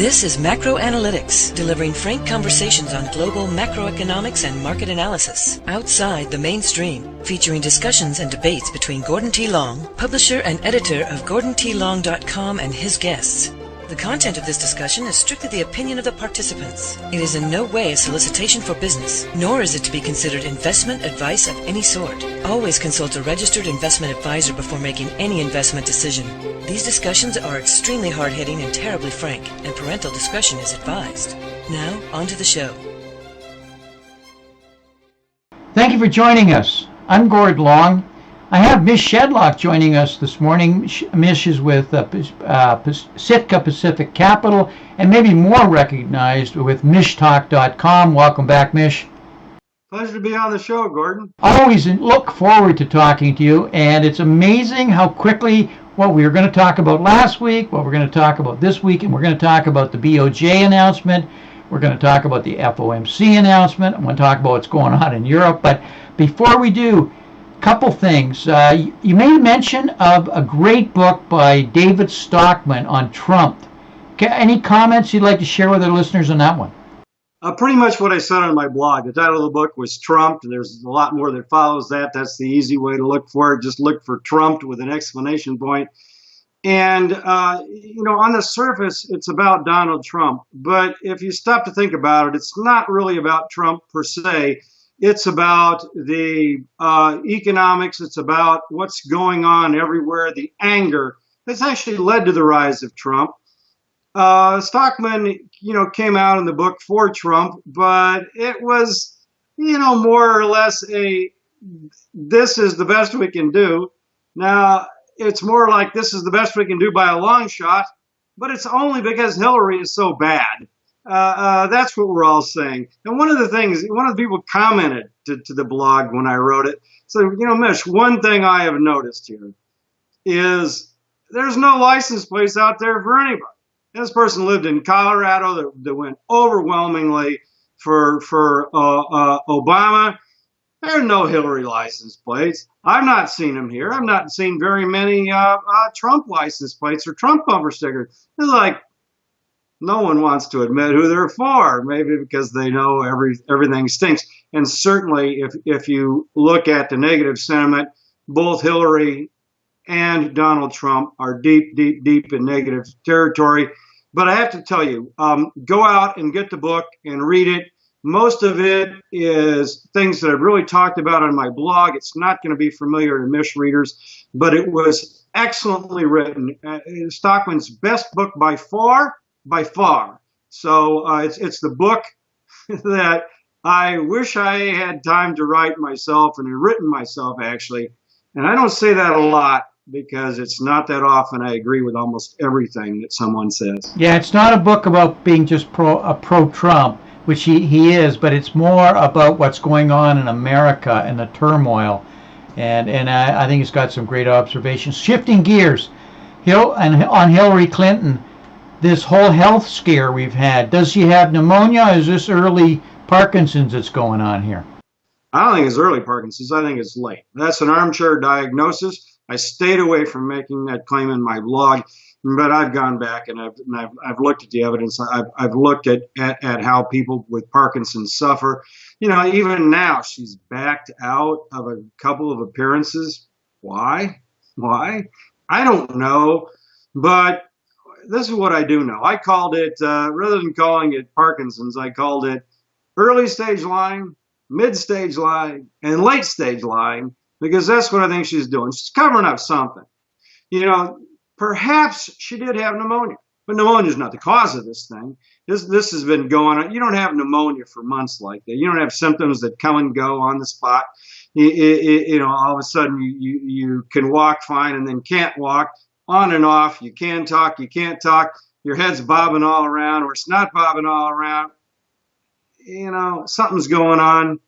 This is Macro Analytics, delivering frank conversations on global macroeconomics and market analysis, outside the mainstream, featuring discussions and debates between Gordon T. Long, publisher and editor of GordonTLong.com, and his guests. The content of this discussion is strictly the opinion of the participants. It is in no way a solicitation for business, nor is it to be considered investment advice of any sort. Always consult a registered investment advisor before making any investment decision. These discussions are extremely hard-hitting and terribly frank, and parental discretion is advised. Now, on to the show. Thank you for joining us. I'm Gord Long. I have Miss Shedlock joining us this morning. Miss is with Sitka Pacific Capital, and maybe more recognized with MISH'S.com. Welcome back, Mish. Pleasure to be on the show, Gordon. Always look forward to talking to you, and it's amazing how quickly what we were going to talk about last week, what we're going to talk about this week, and we're going to talk about the BOJ announcement. We're going to talk about the FOMC announcement. I'm going to talk about what's going on in Europe. But before we do, couple things. You made mention of a great book by David Stockman on Trump. Any comments you'd like to share with our listeners on that one? Pretty much what I said on my blog. The title of the book was Trumped. There's a lot more that follows that. That's the easy way to look for it. Just look for Trumped with an exclamation point. And, on the surface, it's about Donald Trump. But if you stop to think about it, it's not really about Trump per se. It's about the economics. It's about what's going on everywhere, the anger that's actually led to the rise of Trump. Stockman, came out in the book for Trump, but it was, more or less this is the best we can do. Now, it's more like this is the best we can do by a long shot, but it's only because Hillary is so bad. That's what we're all saying. And one of the people commented to the blog when I wrote it. So, Mish, one thing I have noticed here is there's no license plates out there for anybody. This person lived in Colorado that went overwhelmingly for Obama. There are no Hillary license plates. I've not seen them here. I've not seen very many Trump license plates or Trump bumper stickers. It's like, no one wants to admit who they're for, maybe because they know everything stinks. And certainly, if you look at the negative sentiment, both Hillary and Donald Trump are deep in negative territory. But I have to tell you, go out and get the book and read it. Most of it is things that I've really talked about on my blog. It's not going to be familiar to Mish readers, but it was excellently written. Stockman's best book by far. So it's the book that I wish I had time to write myself and had written myself, actually. And I don't say that a lot because it's not that often I agree with almost everything that someone says. Yeah, it's not a book about being just pro-Trump, which he is, but it's more about what's going on in America and the turmoil. And I think it's got some great observations. Shifting gears, on Hillary Clinton, this whole health scare we've had. Does she have pneumonia? Is this early Parkinson's that's going on here? I don't think it's early Parkinson's. I think it's late. That's an armchair diagnosis. I stayed away from making that claim in my blog, but I've gone back and I've looked at the evidence. I've looked at how people with Parkinson's suffer. Even now she's backed out of a couple of appearances. Why? I don't know, but this is what I do know. I called it, rather than calling it Parkinson's, I called it early stage Lyme, mid stage Lyme, and late stage Lyme, because that's what I think she's doing. She's covering up something. Perhaps she did have pneumonia, but pneumonia is not the cause of this thing. This has been going on. You don't have pneumonia for months like that. You don't have symptoms that come and go on the spot. All of a sudden you can walk fine and then can't walk. On and off, you can talk, you can't talk, your head's bobbing all around, or it's not bobbing all around. Something's going on.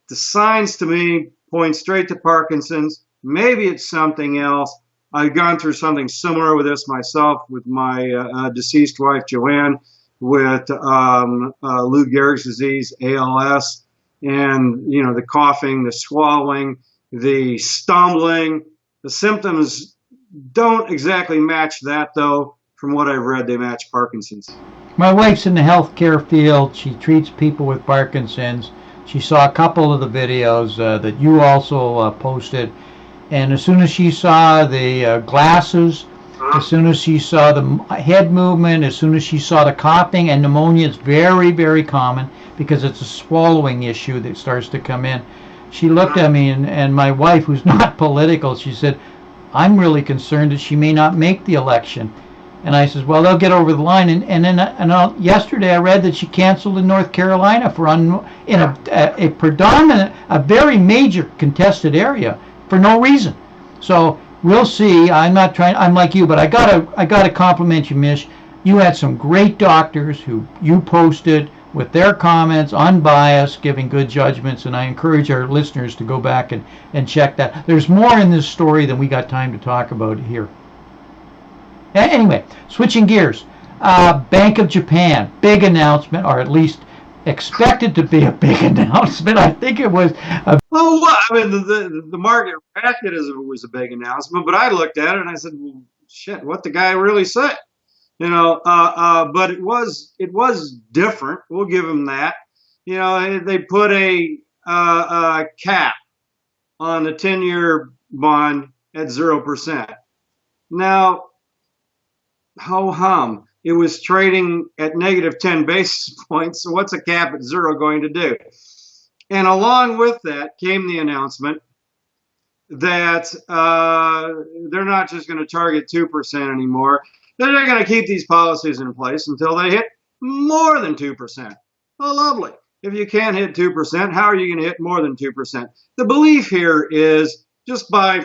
The signs to me point straight to Parkinson's. Maybe it's something else. I've gone through something similar with this myself with my deceased wife, Joanne, with Lou Gehrig's disease, ALS, and, the coughing, the swallowing, the stumbling, the symptoms don't exactly match that, though. from what I've read, they match Parkinson's. My wife's in the healthcare field. She treats people with Parkinson's. She saw a couple of the videos that you also posted. And as soon as she saw the glasses, as soon as she saw the head movement, as soon as she saw the coughing and pneumonia, it's very, very common because it's a swallowing issue that starts to come in. She looked at me, and my wife, who's not political, she said, I'm really concerned that she may not make the election. And I says, well, they'll get over the line. And then yesterday I read that she canceled in North Carolina in a predominant, a very major contested area for no reason. So we'll see. I'm like you, but I gotta compliment you, Mish. You had some great doctors who you posted with their comments, unbiased, giving good judgments, and I encourage our listeners to go back and check that. There's more in this story than we got time to talk about here. Anyway, switching gears. Bank of Japan, big announcement, or at least expected to be a big announcement. I think it was. Well, I mean, the market reacted as if it was a big announcement, but I looked at it and I said, well, shit, what the guy really said? But it was different. We'll give him that. They put a cap on the 10-year bond at 0%. Now, ho hum, it was trading at negative 10 basis points. So what's a cap at 0 going to do? And along with that came the announcement that they're not just going to target 2% anymore. They're going to keep these policies in place until they hit more than 2%. Oh, lovely. If you can't hit 2%, how are you going to hit more than 2%? The belief here is just by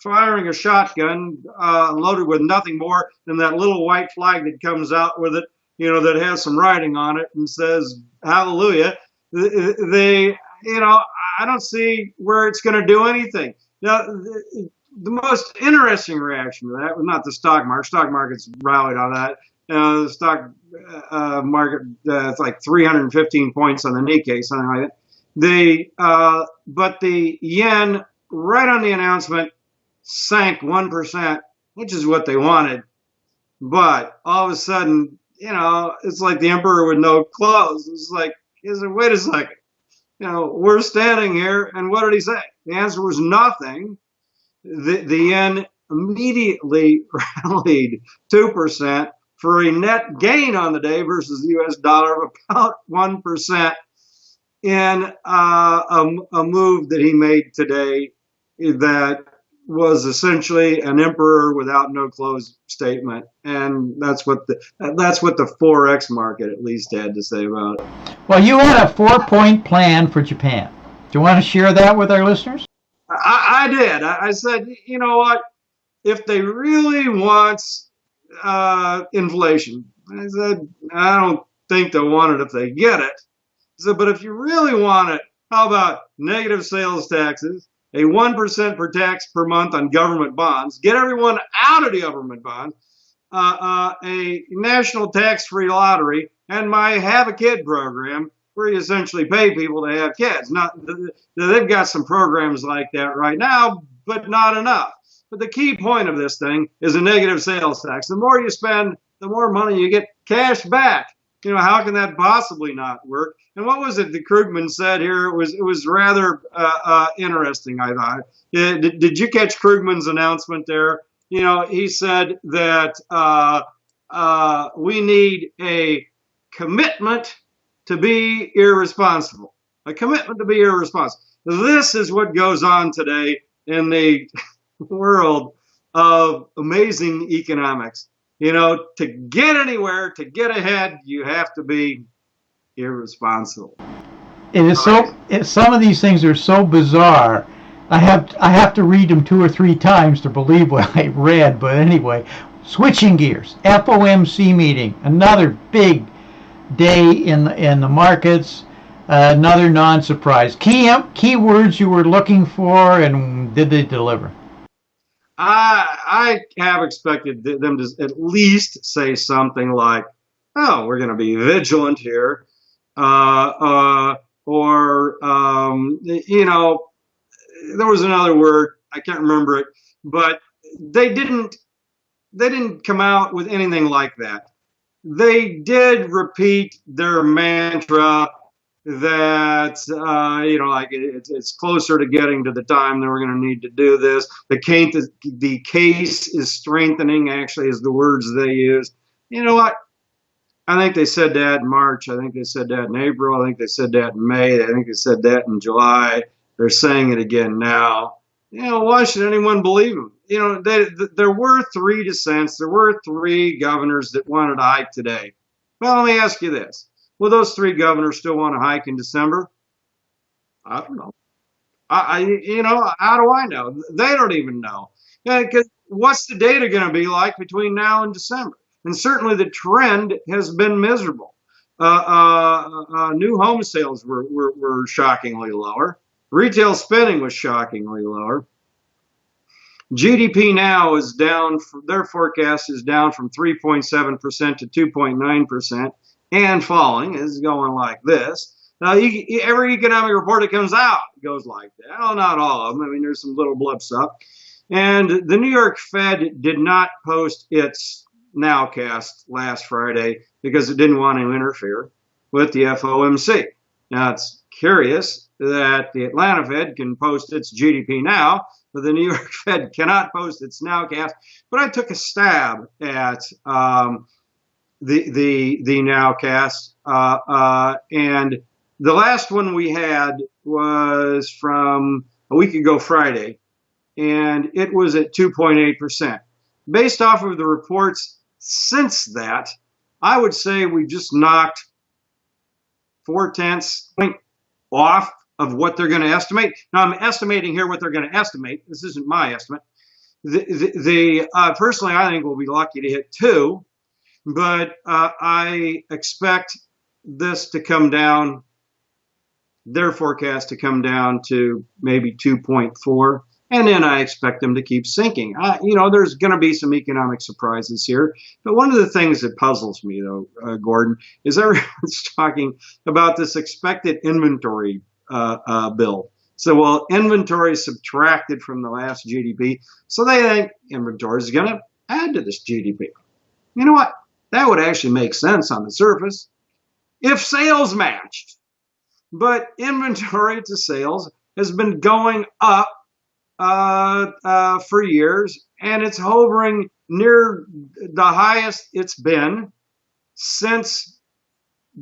firing a shotgun loaded with nothing more than that little white flag that comes out with it, that has some writing on it and says, hallelujah. I don't see where it's going to do anything. Now, the most interesting reaction to that was not the stock market. Stock market's rallied on that. The stock market, it's like 315 points on the Nikkei, something like that. But the yen, right on the announcement, sank 1%, which is what they wanted. But all of a sudden, it's like the emperor with no clothes. It's like, wait a second. We're standing here, and what did he say? The answer was nothing. The yen immediately rallied 2% for a net gain on the day versus the U.S. dollar of about 1% in a move that he made today that was essentially an emperor without no clothes statement, and that's what the Forex market at least had to say about it. Well, you had a 4-point plan for Japan. Do you want to share that with our listeners? I did. I said, you know what? If they really want inflation, I said, I don't think they'll want it if they get it. I said, but if you really want it, how about negative sales taxes? A 1% per tax per month on government bonds, get everyone out of the government bonds, a national tax-free lottery, and my Have a Kid program, where you essentially pay people to have kids. They've got some programs like that right now, but not enough. But the key point of this thing is a negative sales tax. The more you spend, the more money you get cash back. How can that possibly not work? And what was it that Krugman said here? It was rather interesting, I thought. Did you catch Krugman's announcement there? He said that we need a commitment to be irresponsible. A commitment to be irresponsible. This is what goes on today in the world of amazing economics. To get anywhere, to get ahead, you have to be irresponsible. It is some of these things are so bizarre. I have to read them 2 or 3 times to believe what I read. But anyway, switching gears. FOMC meeting, another big day in the markets. Another non-surprise. Key words you were looking for, and did they deliver? I have expected them to at least say something like, "Oh, we're going to be vigilant here," or there was another word, I can't remember it, but they didn't they didn't come out with anything like that. They did repeat their mantra that like it's closer to getting to the time that we're going to need to do this. The case is strengthening, actually, is the words they use. You know what? I think they said that in March. I think they said that in April. I think they said that in May. I think they said that in July. They're saying it again now. Why should anyone believe them? There were 3 dissents. There were 3 governors that wanted to hike today. Well, let me ask you this. Will those 3 governors still want to hike in December? I don't know. How do I know? They don't even know. Because what's the data going to be like between now and December? And certainly the trend has been miserable. New home sales were shockingly lower. Retail spending was shockingly lower. GDP now is down. Their forecast is down from 3.7% to 2.9%, and falling. Is going like this. Now, every economic report that comes out goes like that. Well, not all of them. I mean, there's some little blips up. And the New York Fed did not post its nowcast last Friday because it didn't want to interfere with the FOMC. Now, it's curious that the Atlanta Fed can post its GDP now, but the New York Fed cannot post its nowcast. But I took a stab at the nowcast, and the last one we had was from a week ago Friday, and it was at 2.8%. Based off of the reports since that, I would say we just knocked 0.4 points off of what they're going to estimate. Now, I'm estimating here what they're going to estimate. This isn't my estimate. Personally, I think we'll be lucky to hit 2, but I expect this to come down, their forecast to come down to maybe 2.4, and then I expect them to keep sinking. There's going to be some economic surprises here, but one of the things that puzzles me, though, Gordon, is everyone's talking about this expected inventory build. So, well, inventory is subtracted from the last GDP, so they think inventory is going to add to this GDP. You know what? That would actually make sense on the surface if sales matched. But inventory to sales has been going up for years, and it's hovering near the highest it's been since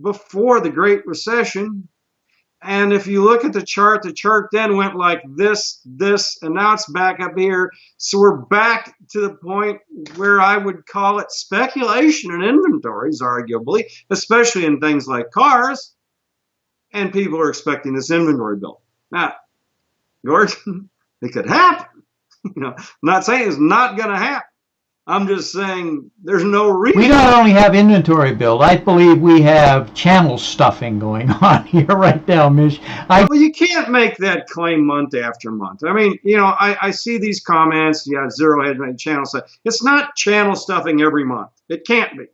before the Great Recession. And if you look at the chart then went like this, and now it's back up here. So we're back to the point where I would call it speculation in inventories, arguably, especially in things like cars. And people are expecting this inventory build. Now, Gordon, it could happen. I'm not saying it's not going to happen. I'm just saying there's no reason. We don't only have inventory build. I believe we have channel stuffing going on here right now, Mish. Well, you can't make that claim month after month. I mean, I see these comments, zero hedge channel stuff. It's not channel stuffing every month. It can't be.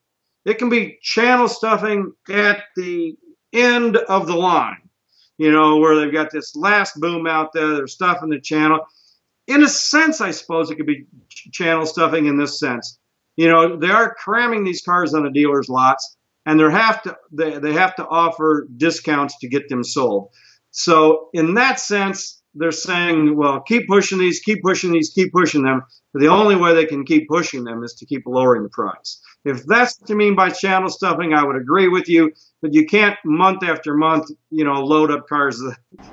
It can be channel stuffing at the end of the line, where they've got this last boom out there, they're stuffing the channel. In a sense, I suppose it could be channel stuffing in this sense. They are cramming these cars on the dealers' lots, and they have to offer discounts to get them sold. So in that sense, they're saying, well, keep pushing these, keep pushing these, keep pushing them. But the only way they can keep pushing them is to keep lowering the price. If that's what you mean by channel stuffing, I would agree with you. But you can't month after month, load up cars.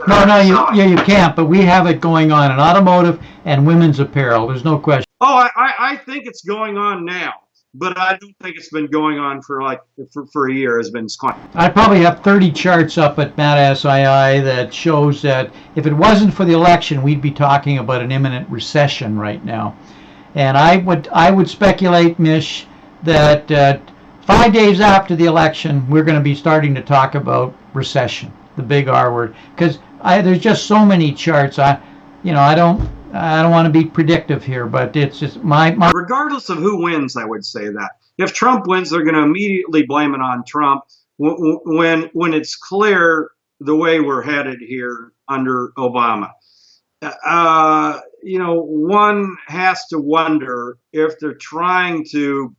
No, you can't. But we have it going on in automotive and women's apparel. There's no question. Oh, I think it's going on now, but I don't think it's been going on for a year. It's been quite. I probably have 30 charts up at MATSII that shows that if it wasn't for the election, we'd be talking about an imminent recession right now. And I would speculate, Mish, that 5 days after the election, we're going to be starting to talk about recession, the big R word, because there's just so many charts. I don't want to be predictive here, but it's just my. Regardless of who wins, I would say that if Trump wins, they're going to immediately blame it on Trump when it's clear the way we're headed here under Obama. one has to wonder if they're trying to.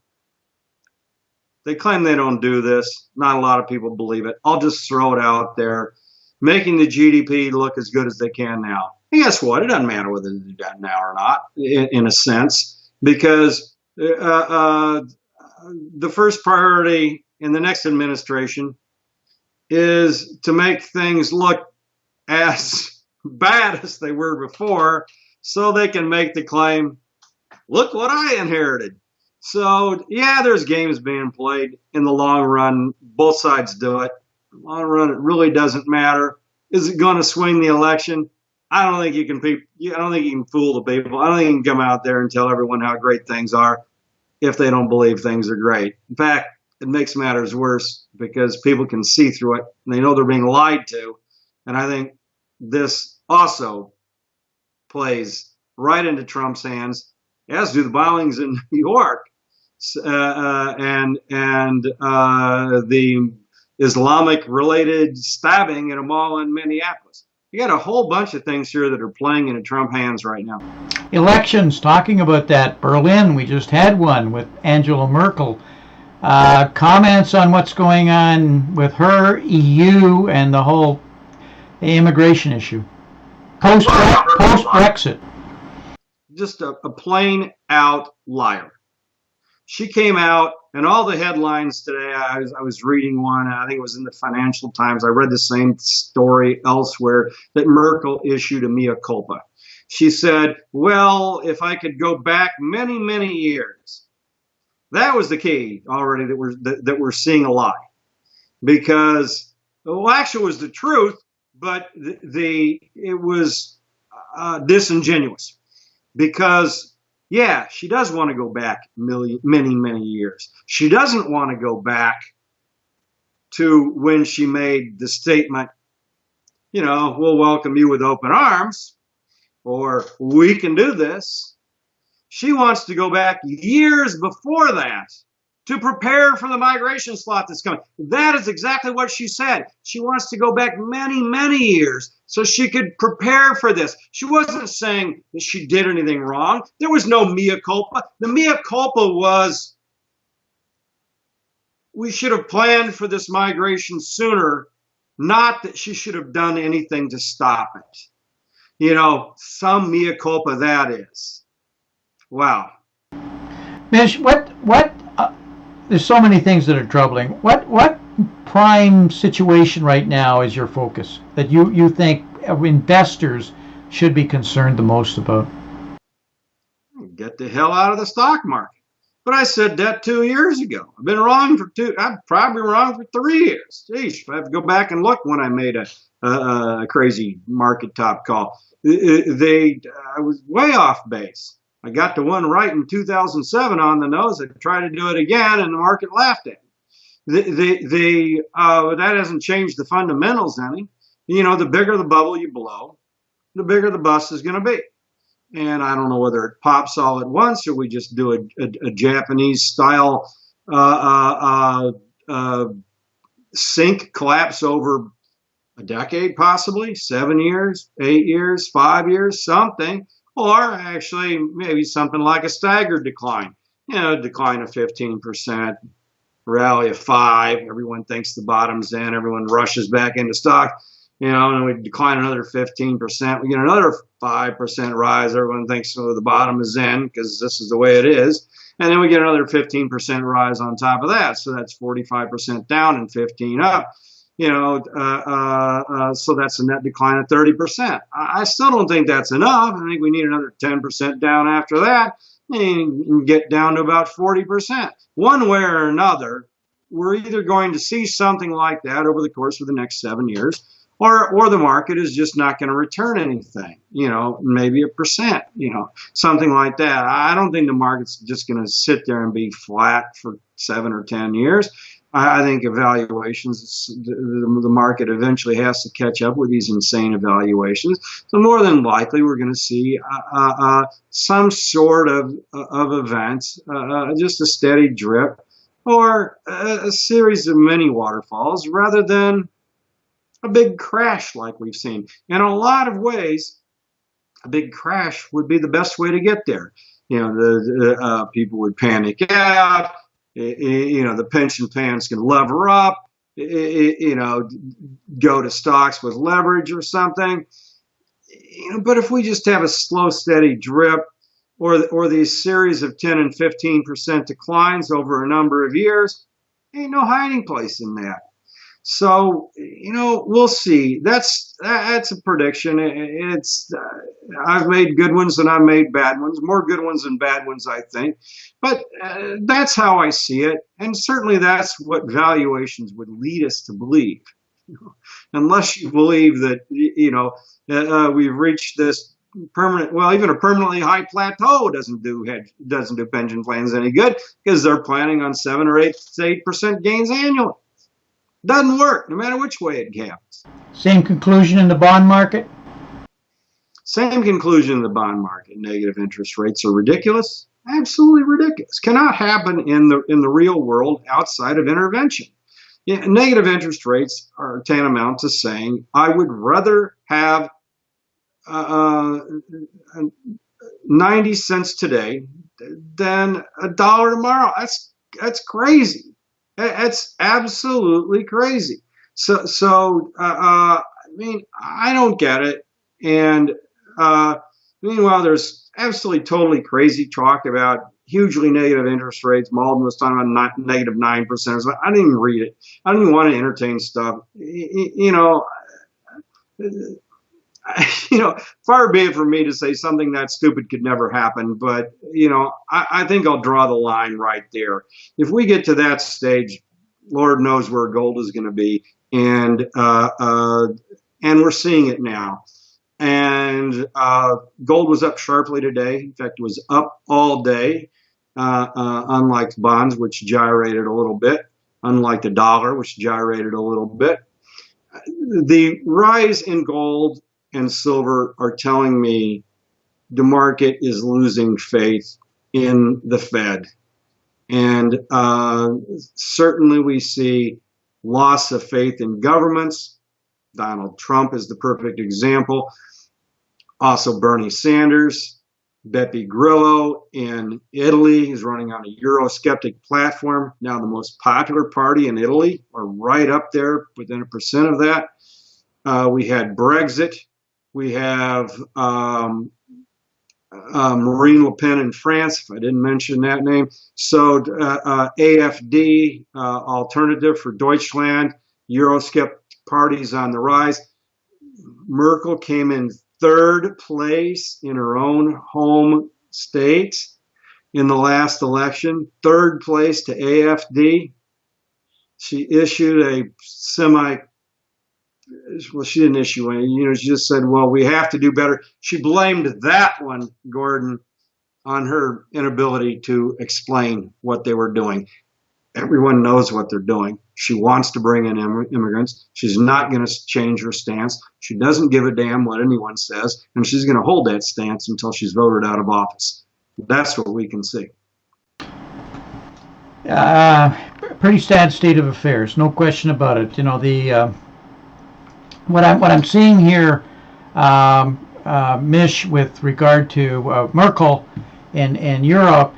They claim they don't do this. Not a lot of people believe it. I'll just throw it out there, making the GDP look as good as they can now. And guess what? It doesn't matter whether they do that now or not, in a sense, because the first priority in the next administration is to make things look as bad as they were before, so they can make the claim, look what I inherited. So, yeah, there's games being played. In the long run, both sides do it. In the long run, it really doesn't matter. Is it going to swing the election? I don't think you can fool the people. I don't think you can come out there and tell everyone how great things are if they don't believe things are great. In fact, it makes matters worse because people can see through it and they know they're being lied to. And I think this also plays right into Trump's hands, as do the bombings in New York and the Islamic-related stabbing at a mall in Minneapolis. You got a whole bunch of things here that are playing into Trump hands right now. Elections, talking about that, Berlin, we just had one with Angela Merkel. Comments on what's going on with her, EU, and the whole immigration issue post-Brexit. Just a plain out liar. She came out, and all the headlines today, I was reading one, I think it was in the Financial Times. I read the same story elsewhere, that Merkel issued a mea culpa. She said, well, if I could go back many, many years. That was the key already that we're seeing a lie. Because, well, actually it was the truth, but it was disingenuous. Because, yeah, she does want to go back many, many years. She doesn't want to go back to when she made the statement, we'll welcome you with open arms, or we can do this. She wants to go back years before that to prepare for the migration slot that's coming. That is exactly what she said. She wants to go back many, many years so she could prepare for this. She wasn't saying that she did anything wrong. There was no mea culpa. The mea culpa was, we should have planned for this migration sooner, not that she should have done anything to stop it. Some mea culpa that is. Wow. Mish, there's so many things that are troubling. What prime situation right now is your focus that you think investors should be concerned the most about? Get the hell out of the stock market. But I said that 2 years ago. I've been wrong for I'm probably wrong for 3 years. Geez, if I have to go back and look when I made a crazy market top call. I was way off base. I got the one right in 2007 on the nose. I tried to do it again, and the market laughed at me. That hasn't changed the fundamentals any. The bigger the bubble you blow, the bigger the bust is going to be. And I don't know whether it pops all at once or we just do a Japanese style sink collapse over a decade, possibly 7 years, 8 years, 5 years, something. Or actually maybe something like a staggered decline, decline of 15%, rally of 5%. Everyone thinks the bottom's in. Everyone rushes back into stock, and we decline another 15%. We get another 5% rise. Everyone thinks the bottom is in because this is the way it is. And then we get another 15% rise on top of that. So that's 45% down and 15 up. So that's a net decline of 30%. I still don't think that's enough. I think we need another 10% down after that and get down to about 40%. One way or another, we're either going to see something like that over the course of the next 7 years, or the market is just not going to return anything, maybe 1%, something like that. I don't think the market's just going to sit there and be flat for 7 or 10 years. I think evaluations, the market eventually has to catch up with these insane evaluations. So more than likely, we're going to see some sort of event, just a steady drip, or a series of mini waterfalls, rather than a big crash like we've seen. In a lot of ways, a big crash would be the best way to get there. The people would panic out. The pension plans can lever up. Go to stocks with leverage or something. But if we just have a slow, steady drip, or these series of 10 and 15% declines over a number of years, ain't no hiding place in that. So, we'll see. That's a prediction. I've made good ones and I've made bad ones, more good ones than bad ones, I think. But that's how I see it. And certainly that's what valuations would lead us to believe. Unless you believe that, we've reached this permanent, well, even a permanently high plateau doesn't do pension plans any good, because they're planning on 7 or 8% gains annually. Doesn't work, no matter which way it happens. Same conclusion in the bond market? Same conclusion in the bond market. Negative interest rates are ridiculous. Absolutely ridiculous. Cannot happen in the real world outside of intervention. Negative interest rates are tantamount to saying, I would rather have 90 cents today than $1 tomorrow. That's crazy. That's absolutely crazy. So I don't get it. And meanwhile, there's absolutely totally crazy talk about hugely negative interest rates. Malden was talking about negative 9%. I didn't even read it. I didn't even want to entertain stuff. Far be it from me to say something that stupid could never happen, but I think I'll draw the line right there. If we get to that stage, Lord knows where gold is going to be, and we're seeing it now. And gold was up sharply today. In fact, it was up all day, unlike bonds, which gyrated a little bit, unlike the dollar, which gyrated a little bit. The rise in gold and silver are telling me the market is losing faith in the Fed. And certainly we see loss of faith in governments. Donald Trump is the perfect example. Also Bernie Sanders, Beppe Grillo in Italy is running on a Eurosceptic platform, now the most popular party in Italy, or right up there within 1% of that. We had Brexit. We have Marine Le Pen in France, if I didn't mention that name. So AFD, Alternative for Deutschland, Eurosceptic parties on the rise. Merkel came in 3rd place in her own home state in the last election, 3rd place to AFD. She issued a she didn't issue any, she just said, well, we have to do better. She blamed that one, Gordon, on her inability to explain what they were doing. Everyone knows what they're doing. She wants to bring in immigrants. She's not going to change her stance. She doesn't give a damn what anyone says, and she's going to hold that stance until she's voted out of office. That's what we can see. Pretty sad state of affairs, no question about it. What I'm seeing here, Mish, with regard to Merkel and Europe,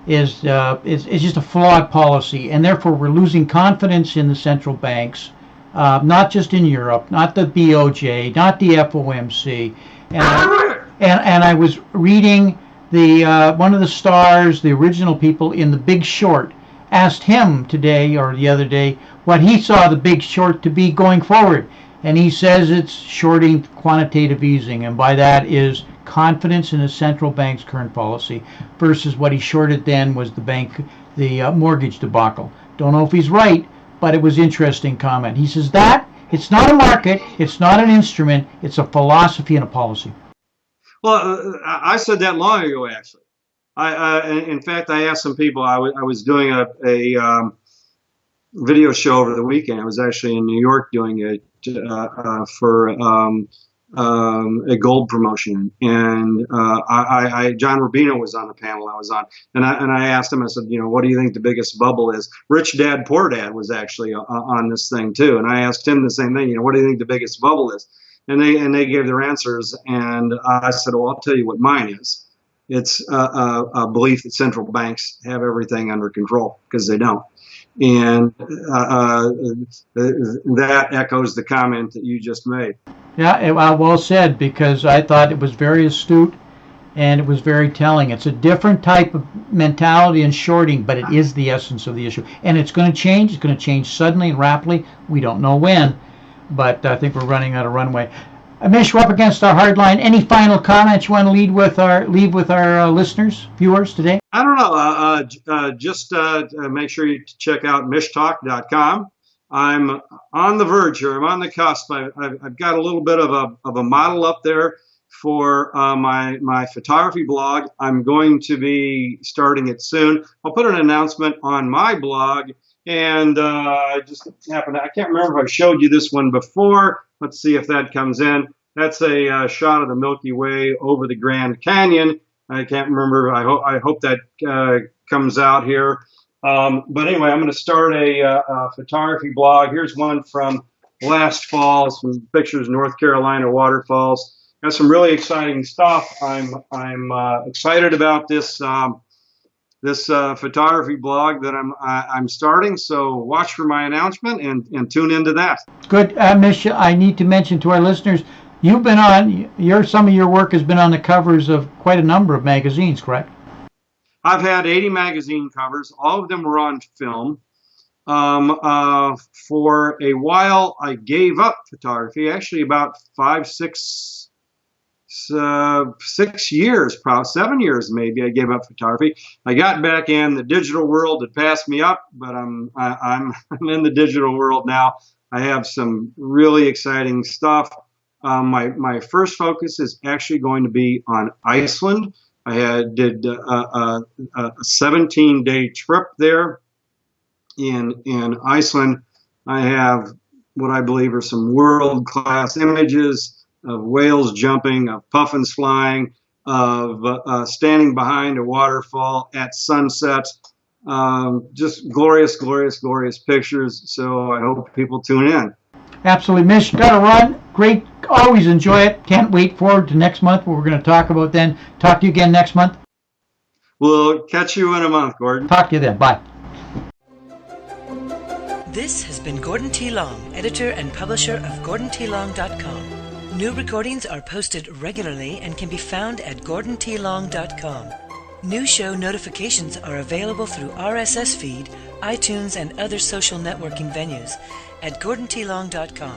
is just a flawed policy, and therefore we're losing confidence in the central banks, not just in Europe, not the BOJ, not the FOMC, and I was reading one of the stars, the original people in The Big Short, asked him today or the other day what he saw The Big Short to be going forward. And he says it's shorting quantitative easing, and by that is confidence in the central bank's current policy, versus what he shorted then was the mortgage debacle. Don't know if he's right, but it was interesting comment. He says that it's not a market, it's not an instrument, it's a philosophy and a policy. Well, I said that long ago, actually. In fact, I asked some people. I was doing a video show over the weekend. I was actually in New York doing it for a gold promotion, and John Rubino was on the panel I was on, and I asked him. I said, what do you think the biggest bubble is? Rich Dad Poor Dad was actually on this thing too, and I asked him the same thing. What do you think the biggest bubble is? they gave their answers, and I said, well, I'll tell you what mine is. It's a belief that central banks have everything under control, because they don't. And that echoes the comment that you just made. Yeah, well said, because I thought it was very astute and it was very telling. It's a different type of mentality in shorting, but it is the essence of the issue. And it's going to change. It's going to change suddenly and rapidly. We don't know when, but I think we're running out of runway. Mish, we're up against our hard line. Any final comments you want to leave with our listeners, viewers today? I don't know. Just make sure you check out MISH'S.com. I'm on the verge here. I'm on the cusp. I've got a little bit of a model up there for my photography blog. I'm going to be starting it soon. I'll put an announcement on my blog. And I can't remember if I showed you this one before. Let's see if that comes in. That's a shot of the Milky Way over the Grand Canyon. I can't remember. I hope that comes out here. But anyway, I'm going to start a photography blog. Here's one from last fall, some pictures of North Carolina waterfalls. Got some really exciting stuff. I'm excited about this photography blog that I'm starting. So watch for my announcement and tune into that. Good, Mish. I need to mention to our listeners, you've been on some of your work has been on the covers of quite a number of magazines, correct? I've had 80 magazine covers. All of them were on film. For a while, I gave up photography. Actually, about 6 years, probably 7 years, maybe. I gave up photography. I got back in. The digital world had passed me up, but I'm in the digital world now. I have some really exciting stuff. My first focus is actually going to be on Iceland. I did a 17-day trip there in Iceland. I have what I believe are some world-class images of whales jumping, of puffins flying, of standing behind a waterfall at sunset. Just glorious, glorious, glorious pictures. So I hope people tune in. Absolutely. Mish, got to run. Great. Always enjoy it. Can't wait forward to next month, what we're going to talk about then. Talk to you again next month. We'll catch you in a month, Gordon. Talk to you then. Bye. This has been Gordon T. Long, editor and publisher of GordonTLong.com. New recordings are posted regularly and can be found at GordonTLong.com. New show notifications are available through RSS feed, iTunes, and other social networking venues at GordonTLong.com.